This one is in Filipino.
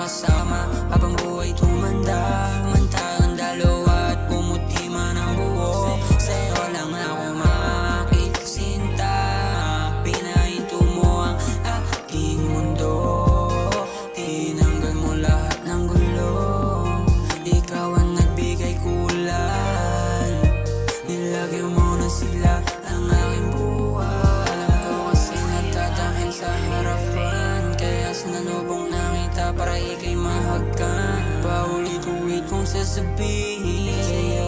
kasama habang buhay tumanda. Mantalang dalawa at pumuti man ang buhok, sa'yo lang ako makisinta. Pinahinto mo ang aking mundo, tinanggal mo lahat ng gulo. Ikaw ang nagbigay kulay, nilagyan mo na sila ang aking buhay. Alam ko kasi nagtatangin sa harapan, kaya sinanubong na kita para ika'y mahagkan. Paulit-ulit kong sasabihin